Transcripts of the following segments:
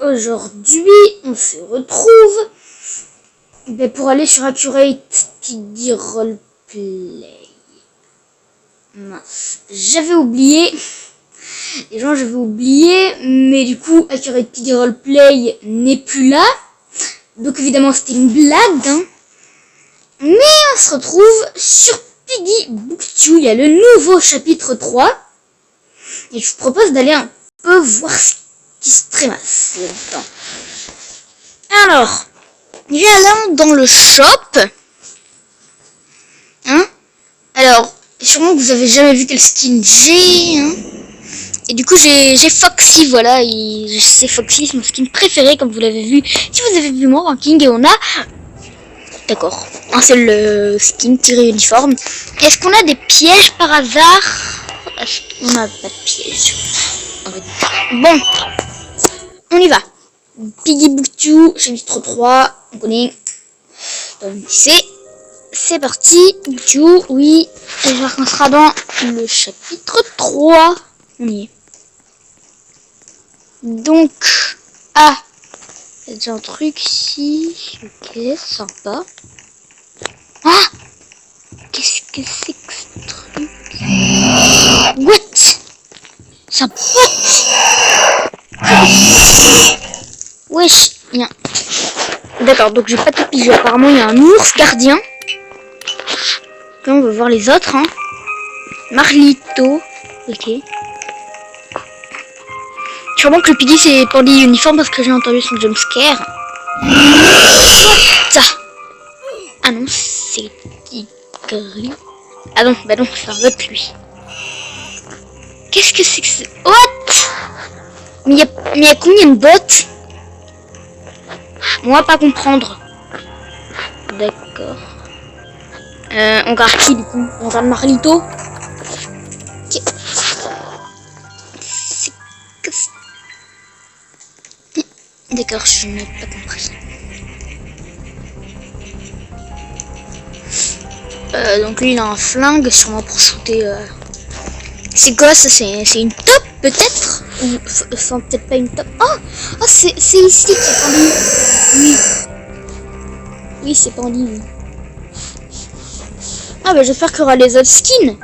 Aujourd'hui, on se retrouve pour aller sur Accurate PD Roleplay. Mince, j'avais oublié. Les gens, j'avais oublié, mais du coup, Accurate PD Roleplay n'est plus là. Donc évidemment, c'était une blague, hein. Mais on se retrouve sur Piggy Booktube. Il y a le nouveau chapitre 3. Et je vous propose d'aller un peu voir ce qui se trémasse là-dedans. Alors, allons dans le shop. Hein? Alors, sûrement que vous avez jamais vu quel skin j'ai, hein. Et du coup, j'ai Foxy, voilà. C'est Foxy, c'est mon skin préféré, comme vous l'avez vu. Si vous avez vu mon ranking, et on a... D'accord, un seul skin tiré uniforme. Est-ce qu'on a des pièges par hasard? Est-ce qu'on n'a pas de pièges? Bon, on y va. Piggy Booktube, chapitre 3, on connaît. Donc c'est parti. Booktube, oui. Et je vois qu'on sera dans le chapitre 3. On y est. Donc, ah, il y a déjà un truc ici. Ok, sympa. Ah, qu'est-ce que c'est que ce truc? What? Ça pote. Wesh, bien. D'accord, donc j'ai pas tout pigé. Apparemment, il y a un ours gardien. Là, on va voir les autres, hein. Marlito. Ok. Sûrement que le Piggy c'est Pandy uniforme parce que j'ai entendu son jumpscare. Ah non, c'est Tigri. Ah non, bah non, c'est un autre lui. Qu'est-ce que c'est que ce... What? Mais il y a combien de bots? On va pas comprendre. D'accord. On garde qui du coup? On garde Marlito. D'accord, je n'ai pas compris. Donc lui il a un flingue sûrement pour shooter. C'est quoi ça? C'est une top peut-être? Ou enfin peut-être pas une top. Oh c'est ici qui est Pandy. Oui. Oui c'est Pandy, oui. Ah bah j'espère qu'il y aura les autres skins.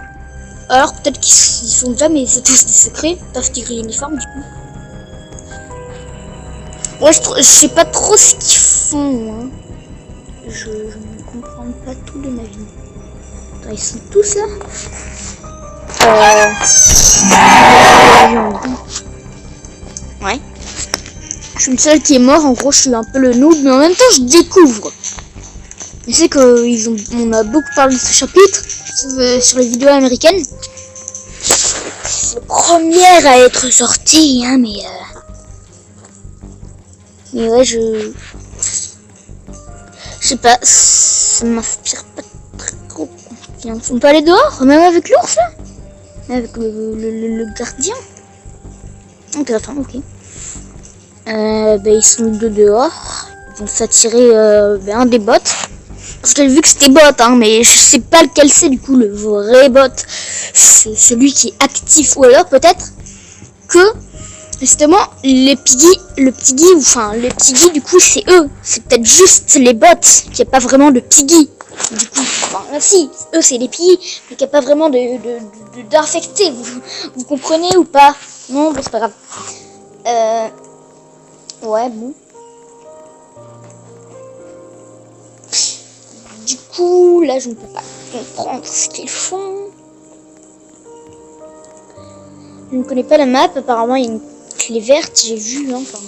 Alors peut-être qu'ils sont déjà, mais c'est tous des secrets. Peuvent tirer uniforme du coup. Ouais, je sais pas trop ce qu'ils font, hein. Je ne comprends pas tout de ma vie. Attends, ils sont tous là? Ouais. Je suis le seul qui est mort, en gros je suis un peu le noob, mais en même temps je découvre. Je sais qu'on a beaucoup parlé de ce chapitre sur les vidéos américaines. C'est la première à être sortie, hein, mais ouais, je sais pas, ça m'inspire pas très trop confiance. On peut aller dehors, même avec l'ours là? Avec le gardien? Ok, attends, ok. Ils sont deux dehors. Ils vont s'attirer un des bots. Parce que j'ai vu que c'était bot, hein, mais je sais pas lequel c'est du coup, le vrai bot. C'est celui qui est actif. Ou alors peut-être que justement, le Piggy, du coup, c'est eux. C'est peut-être juste les bots, qu'il n'y a pas vraiment de Piggy. Du coup, enfin, si, eux, c'est les Piggy, mais qu'il n'y a pas vraiment d'infectés. Vous comprenez ou pas? Non, bon, c'est pas grave. Ouais, bon. Du coup, là, je ne peux pas comprendre ce qu'ils font. Je ne connais pas la map. Apparemment, il y a une clé verte, j'ai vu, hein, enfin,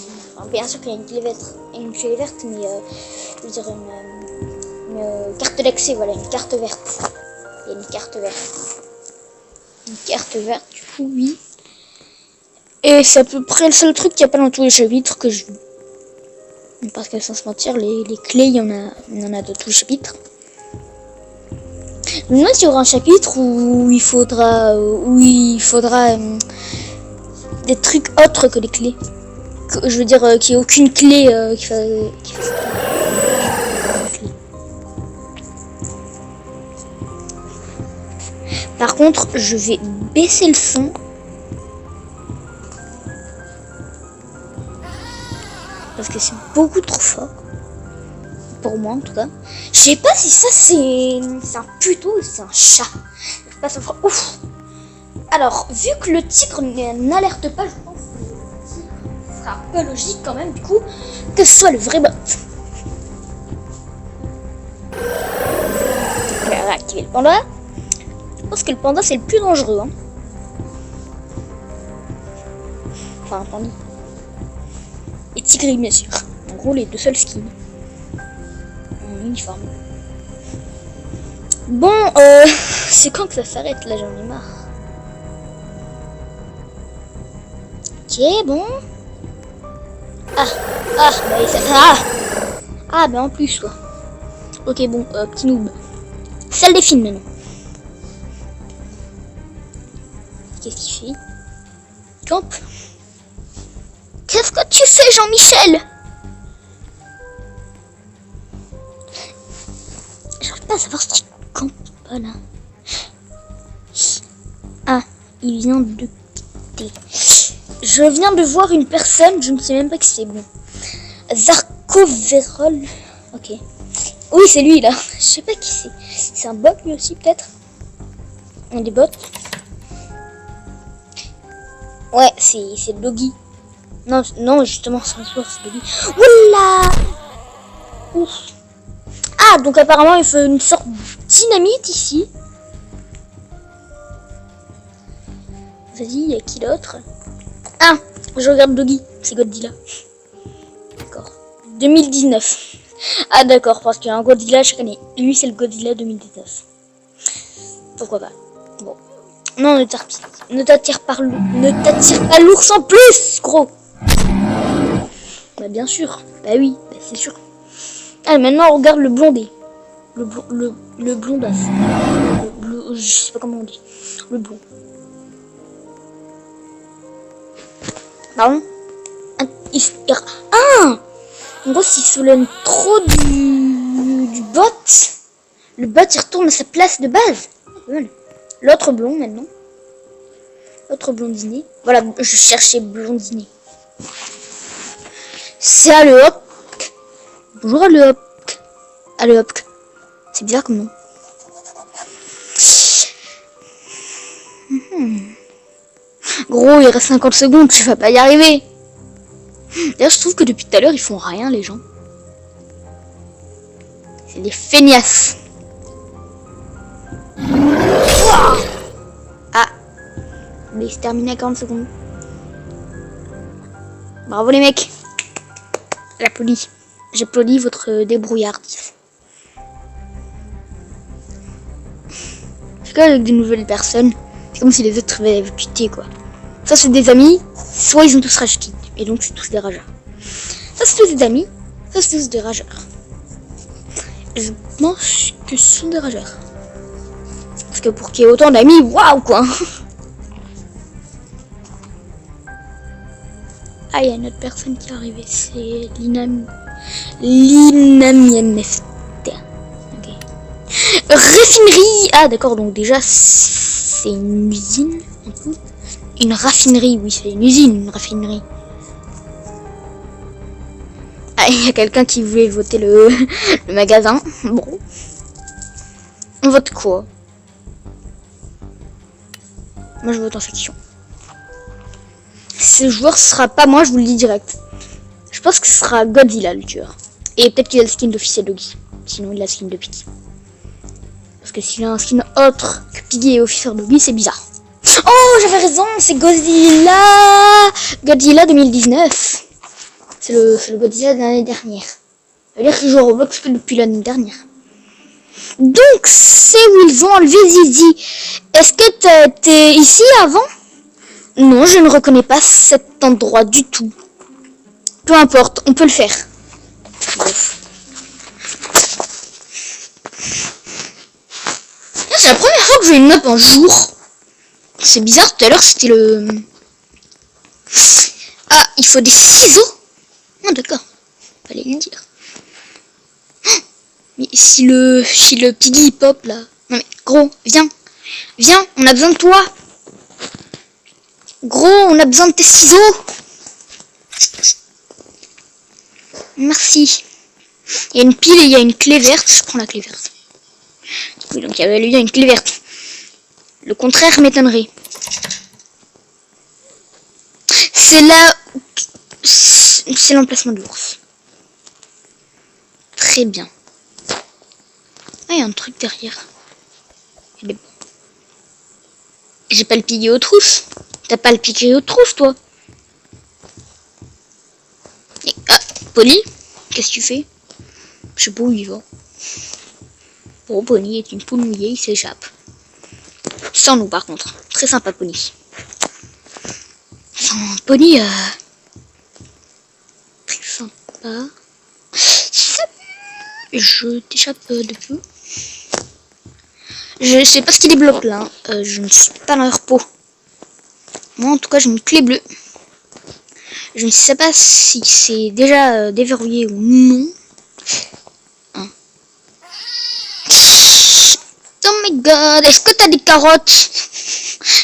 bien sûr qu'il y a une clé verte, mais je veux dire une carte d'accès, voilà, une carte verte. Il y a une carte verte. Une carte verte, du coup, oui. Et c'est à peu près le seul truc qu'il n'y a pas dans tous les chapitres que je... Parce que sans se mentir, les clés, il y en a dans tous les chapitres. Je me demande s'il y aura un chapitre où il faudra des trucs autres que les clés. Je veux dire qu'il n'y ait aucune clé qui fait Par contre, je vais baisser le son. parce que c'est beaucoup trop fort. Pour moi en tout cas. Je sais pas si ça c'est un puto ou c'est un chat. Pas ça fera ouf. Alors, vu que le tigre n'alerte pas, je pense que le tigre sera un peu logique quand même, du coup, que ce soit le vrai bot. On va réactiver le panda. Je pense que le panda c'est le plus dangereux. Hein. Enfin, un panda. Et tigre, bien sûr. En gros, les deux seuls skins. En uniforme. Bon, c'est quand que ça s'arrête là, j'en ai marre. Ok, bon. Ah, bah en plus, quoi. Ok, bon, petit noob. Salle des films, maintenant. Qu'est-ce qu'il fait? Camp. Qu'est-ce que tu fais, Jean-Michel? J'arrive pas à savoir si tu campes pas, là. Ah, il vient de quitter. Je viens de voir une personne, je ne sais même pas qui c'est. Bon. Zarkoverol. Ok. Oui, c'est lui là. Je sais pas qui c'est. C'est un bot lui aussi peut-être. Un des bots. Ouais, c'est Doggy. Non, non, justement, c'est Doggy. Oula. Ouf. Ah, donc apparemment il fait une sorte de dynamite ici. Vas-y, y a qui d'autre? Ah, je regarde Doggy, c'est Godzilla. D'accord. 2019. Ah d'accord, parce qu'il y a un Godzilla chaque année. Lui c'est le Godzilla 2019. Pourquoi pas. Bon. Non, ne t'attire pas l'ours en plus, gros. Bah bien sûr. Bah oui, bah, c'est sûr. Ah, maintenant on regarde le blondé. Le blondasse. Je sais pas comment on dit. Le blond. Pardon. Ah, en gros, s'il soulève trop du bot, le bot il retourne à sa place de base. Voilà. L'autre blond maintenant. L'autre blondinet. Voilà, je cherchais blondinet. C'est Alehop. Bonjour Alehop. Alehop. C'est bizarre comme nom. Gros, il reste 50 secondes, tu vas pas y arriver. D'ailleurs, je trouve que depuis tout à l'heure, ils font rien, les gens. C'est des feignasses. Ah. Mais c'est terminé à 40 secondes. Bravo les mecs. J'applaudis. J'applaudis votre débrouillardise. C'est comme avec de nouvelles personnes. C'est comme si les autres avaient quitté, quoi. Ça, c'est des amis, soit ils ont tous rage quitté. Et donc, c'est tous des rageurs. Ça, c'est tous des amis, ça, c'est tous des rageurs. Je pense que ce sont des rageurs. Parce que pour qu'il y ait autant d'amis, waouh, quoi. Ah, il y a une autre personne qui est arrivée. C'est l'Inamiamest. Ok. Raffinerie. Ah, d'accord, donc déjà, c'est une usine. Une raffinerie, oui, c'est une usine, une raffinerie. Ah, il y a quelqu'un qui voulait voter le magasin. Bon. On vote quoi? Moi, je vote en fiction. Ce joueur sera pas moi, je vous le dis direct. Je pense que ce sera Godzilla le tueur. Et peut-être qu'il a le skin d'officier Doggy. Sinon, il a le skin de Piggy. Parce que s'il a un skin autre que Piggy et officier Doggy, c'est bizarre. Oh, j'avais raison, c'est Godzilla. Godzilla 2019. C'est le Godzilla de l'année dernière. Ça veut dire que je joue à Roblox que depuis l'année dernière. Donc, c'est où ils ont enlevé Zizi. Est-ce que t'es ici avant? Non, je ne reconnais pas cet endroit du tout. Peu importe, on peut le faire. Bref. C'est la première fois que je vais une map en jour. C'est bizarre, tout à l'heure c'était le... Ah, il faut des ciseaux. Ah d'accord, fallait le dire. Mais si le Piggy pop là... Non mais gros, viens, on a besoin de toi. Gros, on a besoin de tes ciseaux. Merci. Il y a une pile et il y a une clé verte. Je prends la clé verte. Oui, donc il y avait une clé verte. Le contraire m'étonnerait. C'est là... C'est l'emplacement de l'ours. Très bien. Ah, il y a un truc derrière. J'ai pas le piqué aux trousses. T'as pas le piqué aux trousses, toi. Et, ah, Polly, qu'est-ce que tu fais? Je sais pas où il va. Bon, Polly est une poule mouillée, il s'échappe. Sans nous, par contre. Très sympa, Polly. Enfin, Polly, très sympa. Je t'échappe de peu. Je sais pas ce qui débloque là. Je ne suis pas dans leur peau. Moi, en tout cas, j'ai une clé bleue. Je ne sais pas si c'est déjà déverrouillé ou non. Hein. Oh my god, est-ce que t'as des carottes?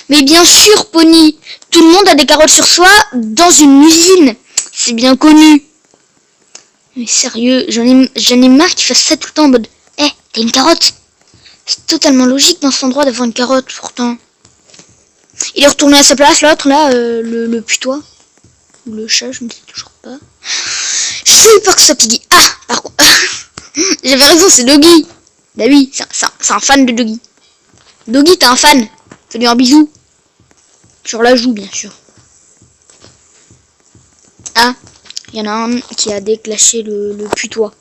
Mais bien sûr, Pony. Tout le monde a des carottes sur soi dans une usine. C'est bien connu. Mais sérieux, j'en ai marre qu'il fasse ça tout le temps en mode hey, t'as une carotte? C'est totalement logique dans cet endroit d'avoir une carotte pourtant. Il est retourné à sa place, l'autre là, le putois. Ou le chat, je ne sais toujours pas. J'ai eu peur que ce soit Piggy. Ah, par contre. J'avais raison, c'est Doggy. Bah oui, c'est un fan de Doggy. Doggy, t'es un fan. Fais-lui un bisou. Sur la joue, bien sûr. Ah, il y en a un qui a déclenché le putois.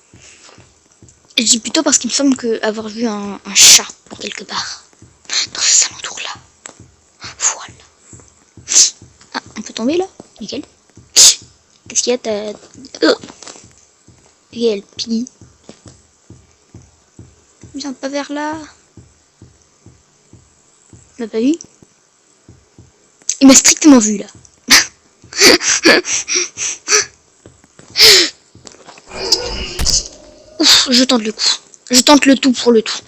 Je dis plutôt parce qu'il me semble avoir vu un chat quelque part. Dans ce alentour là. Voilà. Ah, on peut tomber là? Nickel. Qu'est-ce qu'il y a? Nickel, Piggy. Viens pas vers là. Il m'a pas vu? Il m'a strictement vu là. Ouf, je tente le coup. Je tente le tout pour le tout.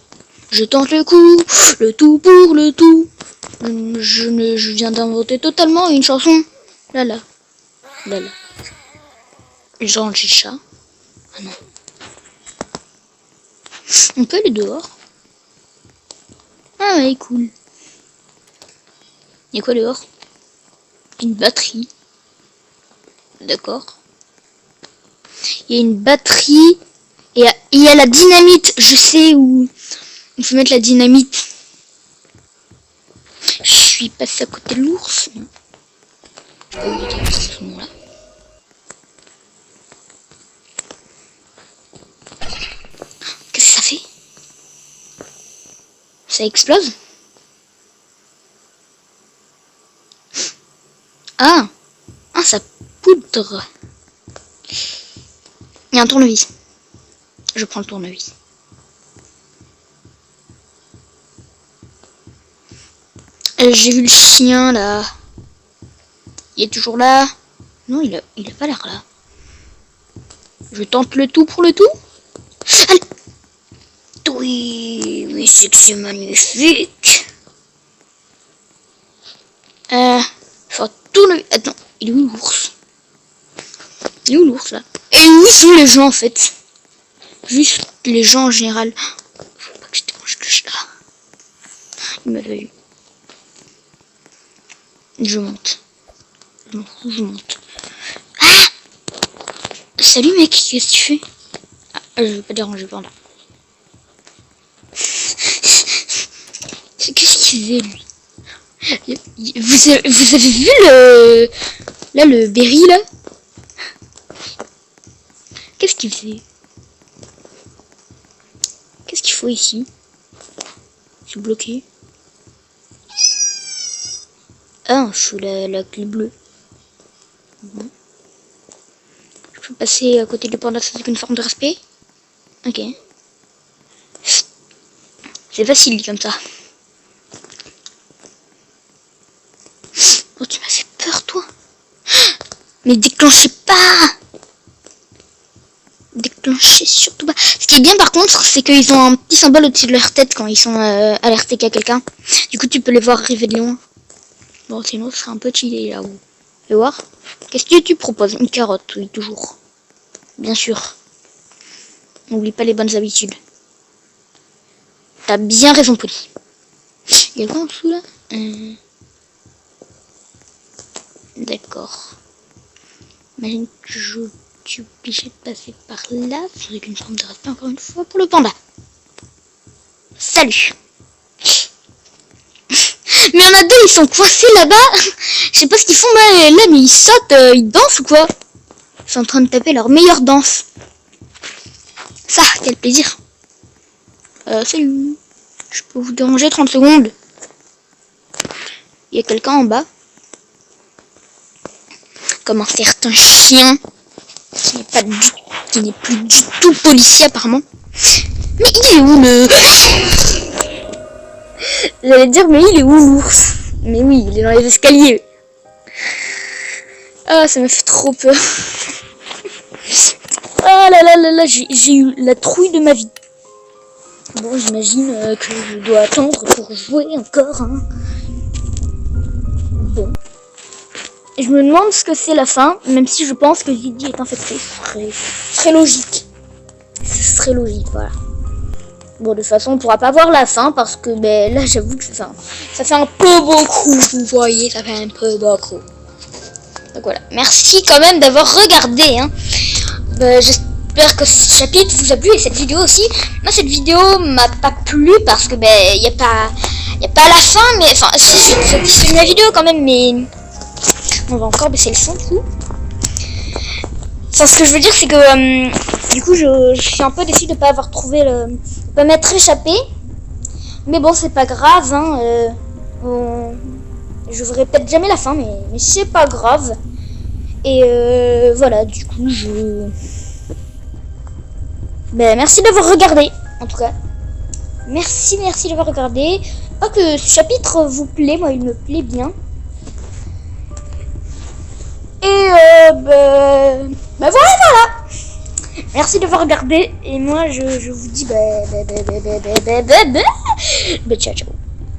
Je tente le coup, le tout pour le tout. Je viens d'inventer totalement une chanson. Là là. Là là. Genre j'ai chat. Ah non. On peut aller dehors. Ah ouais, cool. Il y a quoi dehors? Une batterie. D'accord. Il y a une batterie. Et il y a la dynamite. Je sais où il faut mettre la dynamite. Je suis passé à côté de l'ours. Je peux lui dire à ce moment-là. Qu'est-ce que ça fait? Ça explose? Ah, ça poudre. Il y a un tournevis. Je prends le tournevis. J'ai vu le chien là. Il est toujours là. Non, il a pas l'air là. Je tente le tout pour le tout. Allez. Oui, mais c'est que c'est magnifique. Faut tourner. Attends, il est où l'ours? Il est où l'ours là? Et où sont les gens en fait? Juste les gens en général. Faut pas que je dérange le chat. Il m'a vu. Je monte. Je monte. Ah! Salut mec, qu'est-ce que tu fais? Ah, je vais pas déranger par là. Qu'est-ce qu'il faisait lui? Vous avez vu le Berry là? Qu'est-ce qu'il faisait? Qu'est-ce qu'il faut ici? Je suis bloqué. Ah, je suis la clé bleue. Bon. Je peux passer à côté de l'épandage avec une forme de respect? Ok. C'est facile dit comme ça. Oh, tu m'as fait peur, toi. Mais déclenchez pas. Déclenchez surtout pas. Ce qui est bien par contre, c'est qu'ils ont un petit symbole au-dessus de leur tête quand ils sont alertés qu'il y a quelqu'un. Du coup, tu peux les voir arriver de loin. Bon, sinon, ce serait un peu cheaté là-haut. Fais voir. Qu'est-ce que tu proposes? Une carotte, oui, toujours. Bien sûr. N'oublie pas les bonnes habitudes. T'as bien raison, Polly. Il y a quoi en dessous là? D'accord. Imagine que je suis obligé de passer par là. Faudrait qu'une forme de respect encore une fois pour le panda. Salut. Mais on a deux, ils sont coincés là-bas. Je sais pas ce qu'ils font là, mais ils sautent, ils dansent ou quoi? Ils sont en train de taper leur meilleure danse. Ça, quel plaisir. Salut. Je peux vous déranger 30 secondes? Il y a quelqu'un en bas. Comme un certain chien. Qui n'est plus du tout policier apparemment. Mais il est où le... J'allais dire mais il est où l'ours? Mais oui, il est dans les escaliers. Ah, ça me fait trop peur. Ah là là là là, j'ai eu la trouille de ma vie. Bon, j'imagine que je dois attendre pour jouer encore. Hein. Bon. Et je me demande ce que c'est la fin, même si je pense que Didi est infecté. Ce serait logique. Ce serait logique, voilà. Bon, de toute façon, on pourra pas voir la fin parce que ben, là, j'avoue que ça fait un peu beaucoup. Vous voyez, ça fait un peu beaucoup. Donc voilà. Merci quand même d'avoir regardé. Hein. J'espère que ce chapitre vous a plu et cette vidéo aussi. Moi, cette vidéo m'a pas plu parce que ben, y a pas la fin, mais enfin, c'est ma vidéo quand même, mais on va encore baisser le son du coup. Enfin, ce que je veux dire, c'est que du coup, je suis un peu déçue de pas avoir trouvé pas m'être échappé. Mais bon, c'est pas grave. Hein, je vous répète jamais la fin, mais c'est pas grave. Et voilà, du coup, ben, merci d'avoir regardé, en tout cas. Merci d'avoir regardé. Pas que ce chapitre vous plaît, moi il me plaît bien. Et ben voilà. Merci d'avoir regardé. Et moi je vous dis ciao ciao.